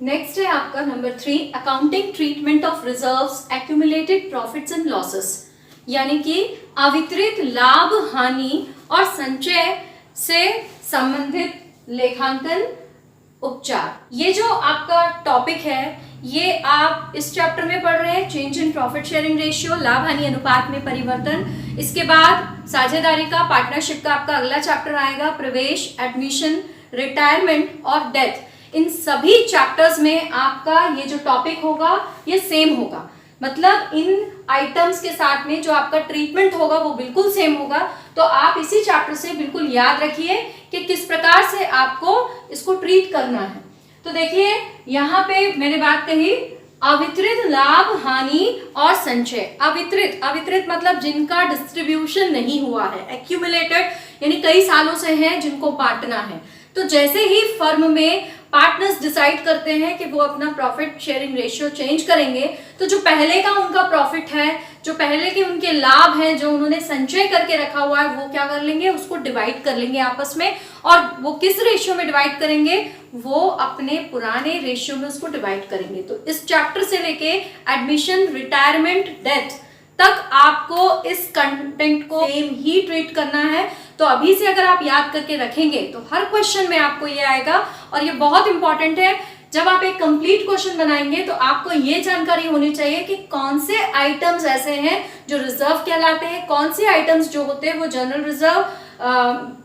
Next है आपका number 3, accounting treatment of reserves, accumulated profits and losses, यानी कि अवितरित लाभ, हानि और संचय से संबंधित लेखांकन उपचार। ये जो आपका टॉपिक है ये आप इस चैप्टर में पढ़ रहे हैं, change in profit sharing ratio, लाभ हानि अनुपात में परिवर्तन। इसके बाद साझेदारी का, पार्टनरशिप का आपका अगला चैप्टर आएगा, प्रवेश, एडमिशन, रिटायरमेंट और डेथ। इन सभी चैप्टर्स में आपका ये जो टॉपिक होगा ये सेम होगा, मतलब इन आइटम्स के साथ में जो आपका ट्रीटमेंट होगा वो बिल्कुल सेम होगा। तो आप इसी चैप्टर से बिल्कुल याद रखिए कि किस प्रकार से आपको इसको ट्रीट करना है। तो देखिए यहाँ पे मैंने बात कही अवितरित लाभ, हानि और संचय। अवितरित मतलब जिनका डिस्ट्रीब्यूशन नहीं हुआ है, एक्यूमुलेटेड यानी कई सालों से है जिनको बांटना है। तो जैसे ही फर्म में पार्टनर्स डिसाइड करते हैं कि वो अपना प्रॉफिट शेयरिंग रेशियो चेंज करेंगे, तो जो पहले का उनका प्रॉफिट है, जो पहले के उनके लाभ हैं, जो उन्होंने संचय करके रखा हुआ है, वो क्या कर लेंगे, उसको डिवाइड कर लेंगे आपस में। और वो किस रेशियो में डिवाइड करेंगे, वो अपने पुराने रेशियो में उसको डिवाइड करेंगे। तो इस चैप्टर से लेके एडमिशन, रिटायरमेंट, डेथ तक आपको इस कंटेंट को सेम ही ट्रीट करना है। तो अभी से अगर आप याद करके रखेंगे तो हर क्वेश्चन में आपको ये आएगा। और ये बहुत इंपॉर्टेंट है, जब आप एक कंप्लीट क्वेश्चन बनाएंगे तो आपको ये जानकारी होनी चाहिए कि कौन से आइटम्स ऐसे हैं जो रिजर्व कहलाते हैं, कौन से आइटम्स जो होते हैं वो जनरल रिजर्व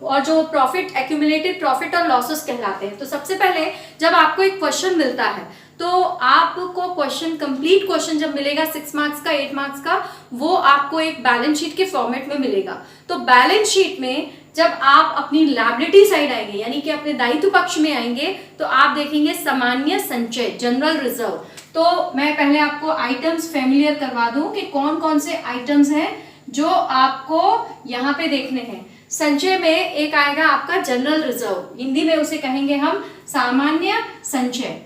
और जो प्रॉफिट, एक्यूमुलेटेड प्रॉफिट और लॉसेस कहलाते हैं। तो सबसे पहले जब आपको एक क्वेश्चन मिलता है तो आपको क्वेश्चन, कंप्लीट क्वेश्चन जब मिलेगा 6 मार्क्स का, 8 मार्क्स का, वो आपको एक बैलेंस शीट के फॉर्मेट में मिलेगा। तो बैलेंस शीट में जब आप अपनी लायबिलिटी साइड आएंगे, यानी कि अपने दायित्व पक्ष में आएंगे, तो आप देखेंगे सामान्य संचय, जनरल रिजर्व। तो मैं पहले आपको आइटम्स फेमिलियर करवा दूं कि कौन कौन से आइटम्स हैं जो आपको यहाँ पे देखने हैं। संचय में एक आएगा आपका जनरल रिजर्व, हिंदी में उसे कहेंगे हम सामान्य संचय,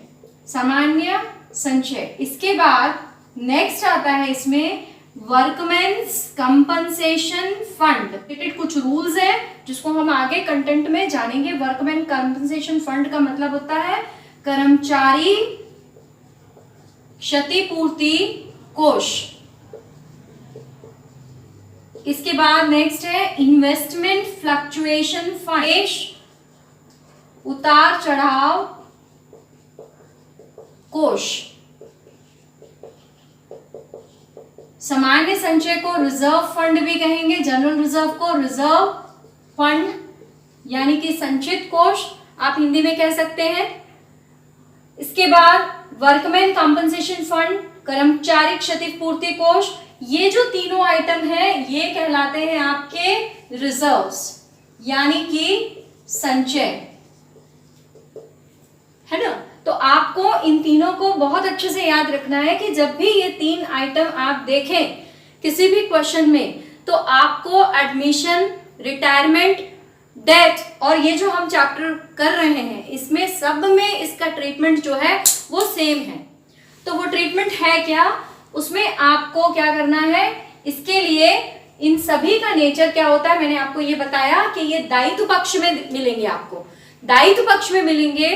सामान्य संचय। इसके बाद नेक्स्ट आता है इसमें वर्कमेंस कंपनसेशन फंड। कुछ रूल्स है जिसको हम आगे कंटेंट में जानेंगे। वर्कमैन कंपनसेशन फंड का मतलब होता है कर्मचारी क्षतिपूर्ति कोष। इसके बाद नेक्स्ट है इन्वेस्टमेंट फ्लक्चुएशन फंड, उतार चढ़ाव कोष। सामान्य संचय को रिजर्व फंड भी कहेंगे, जनरल रिजर्व को रिजर्व फंड यानी कि संचित कोष आप हिंदी में कह सकते हैं। इसके बाद वर्कमैन कॉम्पनसेशन फंड, कर्मचारी क्षतिपूर्ति कोष। ये जो तीनों आइटम हैं ये कहलाते हैं आपके रिजर्व्स यानी कि संचय, है ना। तो आपको इन तीनों को बहुत अच्छे से याद रखना है कि जब भी ये तीन आइटम आप देखें किसी भी क्वेश्चन में, तो आपको एडमिशन, रिटायरमेंट, डेथ और ये जो हम चैप्टर कर रहे हैं इसमें सब में इसका ट्रीटमेंट जो है वो सेम है। तो वो ट्रीटमेंट है क्या, उसमें आपको क्या करना है, इसके लिए इन सभी का नेचर क्या होता है मैंने आपको ये बताया कि ये दायित्व पक्ष में मिलेंगे, आपको दायित्व पक्ष में मिलेंगे।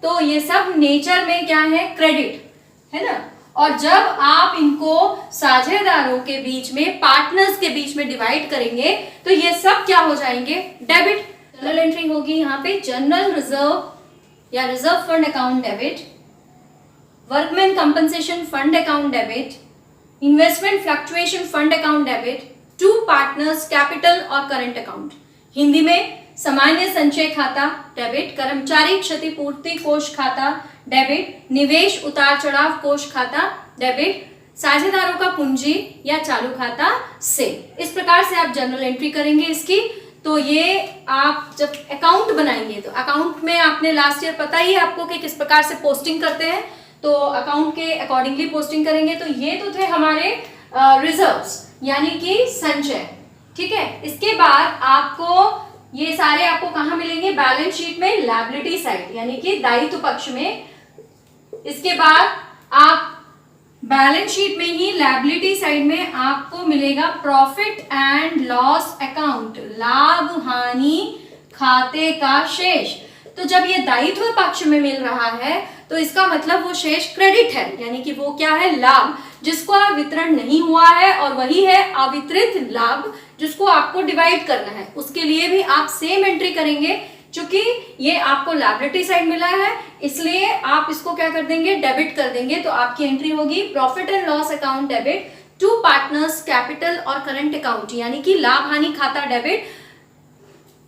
तो ये सब नेचर में क्या है, क्रेडिट, है ना। और जब आप इनको साझेदारों के बीच में, पार्टनर्स के बीच में डिवाइड करेंगे तो ये सब क्या हो जाएंगे, डेबिट। जनरल एंट्री होगी यहाँ पे जनरल रिजर्व या reserve fund account debit, workman compensation fund account debit, investment fluctuation fund account debit, to partners capital और करंट अकाउंट। हिंदी में सामान्य संचय खाता डेबिट, कर्मचारी क्षतिपूर्ति कोष खाता डेबिट, निवेश उतार चढ़ाव कोष खाता डेबिट, साझेदारों का पूंजी या चालू खाता से। इस प्रकार से आप जनरल एंट्री करेंगे इसकी। तो ये आप जब अकाउंट बनाएंगे तो अकाउंट में आपने लास्ट ईयर पता ही है आपको कि किस प्रकार से पोस्टिंग करते हैं, तो अकाउंट के अकॉर्डिंगली पोस्टिंग करेंगे। तो ये तो थे हमारे रिजर्व्स यानी कि संचय, ठीक है। इसके बाद आपको ये सारे आपको कहाँ मिलेंगे, बैलेंस शीट में, लायबिलिटी साइड यानी कि दायित्व पक्ष में। इसके बाद आप बैलेंस शीट में ही लायबिलिटी साइड में आपको मिलेगा प्रॉफिट एंड लॉस अकाउंट, लाभ हानि खाते का शेष। तो जब ये दायित्व पक्ष में मिल रहा है तो इसका मतलब वो शेष क्रेडिट है, यानी कि वो क्या है, लाभ जिसको वितरण नहीं हुआ है, और वही है अवितरित लाभ जिसको आपको डिवाइड करना है। उसके लिए भी आप सेम एंट्री करेंगे, चूंकि ये आपको लायबिलिटी साइड मिला है इसलिए आप इसको क्या कर देंगे, डेबिट कर देंगे। तो आपकी एंट्री होगी profit and loss account debit to partners capital और करंट अकाउंट, यानी कि लाभ हानि खाता डेबिट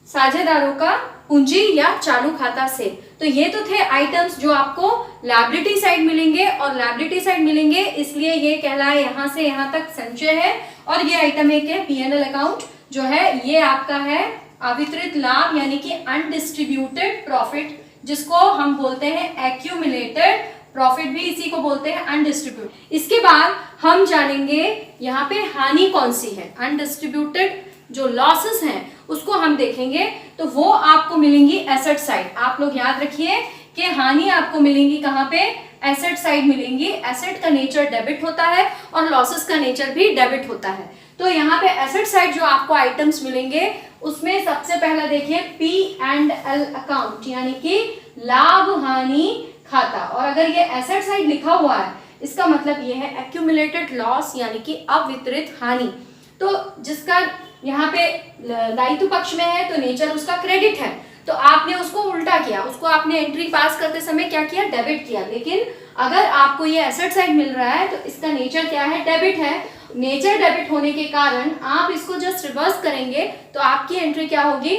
साझेदारों का पूंजी या चालू खाता से। तो ये तो थे आइटम्स जो आपको लायबिलिटी साइड मिलेंगे, और लायबिलिटी साइड मिलेंगे इसलिए ये कहलाए यहां से यहां तक संचय है। और ये आइटम एक है P&L अकाउंट जो है, ये आपका है अवितरित लाभ यानी कि अनडिस्ट्रीब्यूटेड प्रॉफिट, जिसको हम बोलते हैं एक्यूमुलेटेड प्रॉफिट, भी इसी को बोलते हैं अनडिस्ट्रीब्यूटेड। इसके बाद हम जानेंगे यहाँ पे हानि कौन सी है। अनडिस्ट्रीब्यूटेड जो लॉसेस हैं उसको हम देखेंगे, तो वो आपको मिलेंगी एसेट साइड। आप लोग याद रखिए कि हानि आपको मिलेंगी कहाँ पे, एसेट साइड मिलेंगी। एसेट का नेचर डेबिट होता है और लॉसेस का नेचर भी डेबिट होता है। तो यहाँ पे एसेट साइड जो आपको आइटम्स मिलेंगे उसमें सबसे पहला देखिए P&L अकाउंट, यानी कि लाभ हानि खाता। और अगर ये एसेट साइड लिखा हुआ है इसका मतलब ये है एक्यूमुलेटेड लॉस यानी कि अवितरित हानि। तो जिसका यहाँ पे दायित्व पक्ष में है तो नेचर उसका क्रेडिट है, तो आपने उसको उल्टा किया, उसको आपने एंट्री पास करते समय क्या किया, डेबिट किया। लेकिन अगर आपको ये एसेट साइड मिल रहा है तो इसका नेचर क्या है, डेबिट है। नेचर डेबिट होने के कारण आप इसको जस्ट रिवर्स करेंगे तो आपकी एंट्री क्या होगी,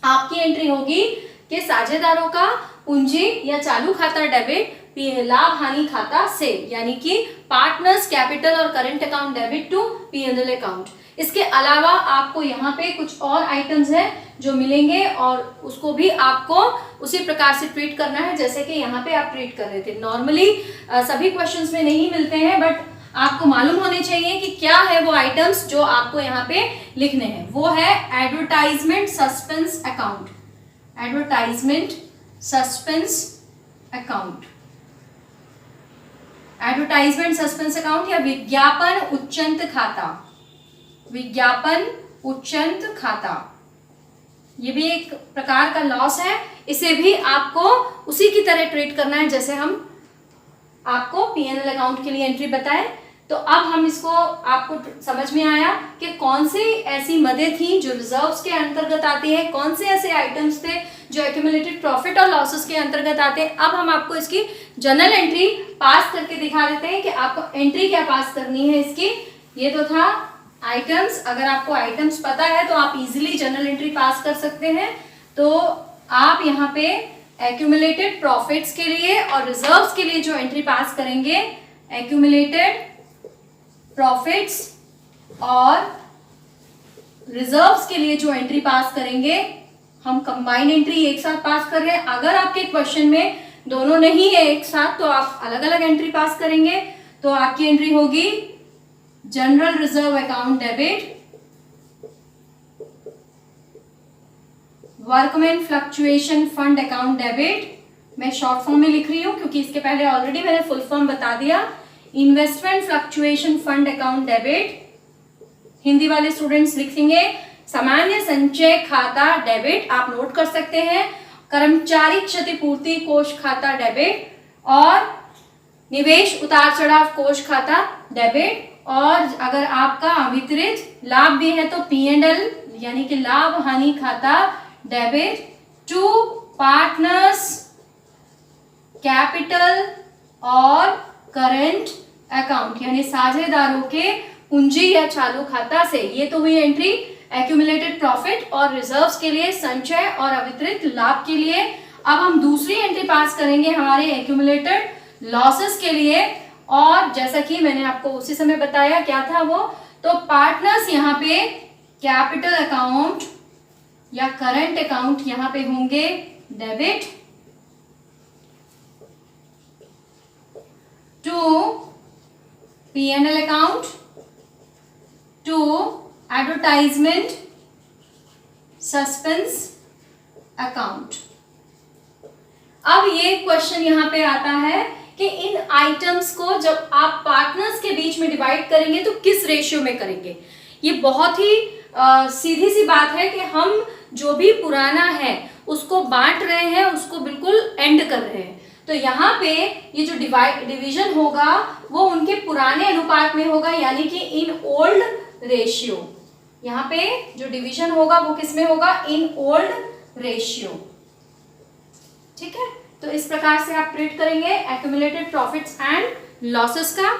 आपकी एंट्री होगी कि साझेदारों का पूंजी या चालू खाता डेबिट लाभ हानि खाता से, यानी कि पार्टनर्स कैपिटल और current account debit to P&L account. इसके अलावा आपको यहाँ पे कुछ और आइटम्स हैं जो मिलेंगे और उसको भी आपको उसी प्रकार से ट्रीट करना है जैसे कि यहाँ पे आप ट्रीट कर रहे थे। नॉर्मली सभी क्वेश्चंस में नहीं मिलते हैं, बट आपको मालूम होने चाहिए कि क्या है वो आइटम्स जो आपको यहाँ पे लिखने हैं। वो है advertisement suspense account, advertisement suspense account, advertisement suspense account या विज्ञापन उच्चंत खाता, विज्ञापन उच्चंत खाता। ये भी एक प्रकार का लॉस है, इसे भी आपको उसी की तरह ट्रीट करना है जैसे हम आपको P&L अकाउंट के लिए एंट्री बताएं। तो अब हम इसको आपको समझ में आया कि कौन सी ऐसी मदें थी जो रिजर्व्स के अंतर्गत आती है, कौन से ऐसे आइटम्स थे जो एक्यूमुलेटेड प्रॉफिट और लॉसेस के अंतर्गत आते हैं। अब हम आपको इसकी जनरल एंट्री पास करके दिखा देते हैं कि आपको एंट्री क्या पास करनी है इसकी। ये तो था आइटम्स, अगर आपको आइटम्स पता है तो आप इजीली जनरल एंट्री पास कर सकते हैं। तो आप यहाँ पे एक्यूमुलेटेड प्रॉफिट्स के लिए और रिजर्व्स के लिए जो एंट्री पास करेंगे, एक्यूमुलेटेड प्रॉफिट्स और रिजर्व्स के लिए जो एंट्री पास करेंगे, हम कंबाइन एंट्री एक साथ पास कर रहे हैं। अगर आपके क्वेश्चन में दोनों नहीं है एक साथ तो आप अलग अलग एंट्री पास करेंगे। तो आपकी एंट्री होगी general reserve account debit, workman fluctuation fund account debit, मैं शॉर्ट फॉर्म में लिख रही हूं क्योंकि इसके पहले ऑलरेडी मैंने फुल फॉर्म बता दिया, investment fluctuation fund account debit, Hindi वाले स्टूडेंट्स लिखेंगे सामान्य संचय खाता डेबिट, आप नोट कर सकते हैं, कर्मचारी क्षतिपूर्ति कोष खाता डेबिट और निवेश उतार चढ़ाव कोष खाता डेबिट। और अगर आपका अवितरित लाभ भी है तो P&L यानी कि लाभ हानि खाता डेबिट टू पार्टनर्स कैपिटल और करंट अकाउंट यानी साझेदारों के पूंजी या चालू खाता से। ये तो हुई एंट्री एक्यूमुलेटेड प्रॉफिट और रिजर्व्स के लिए, संचय और अवितरित लाभ के लिए। अब हम दूसरी एंट्री पास करेंगे हमारे एक्यूमुलेटेड लॉसेस के लिए, और जैसा कि मैंने आपको उसी समय बताया क्या था वो, तो पार्टनर्स यहाँ पे कैपिटल अकाउंट या करंट अकाउंट यहाँ पे होंगे debit to P&L account to advertisement suspense account. अब ये क्वेश्चन यहाँ पे आता है कि इन आइटम्स को जब आप पार्टनर्स के बीच में डिवाइड करेंगे तो किस रेशियो में करेंगे। ये बहुत ही सीधी सी बात है कि हम जो भी पुराना है उसको बांट रहे हैं, उसको बिल्कुल एंड कर रहे हैं। तो यहाँ पे ये जो डिवीजन होगा वो उनके पुराने अनुपात में होगा, यानी कि इन ओल्ड रेशियो। यहाँ पे जो डिवीजन होगा वो किसमें होगा? In old ratio. ठीक है, तो इस प्रकार से आप ट्रीट करेंगे एक्यूमुलेटेड प्रॉफिट्स एंड लॉसेस का।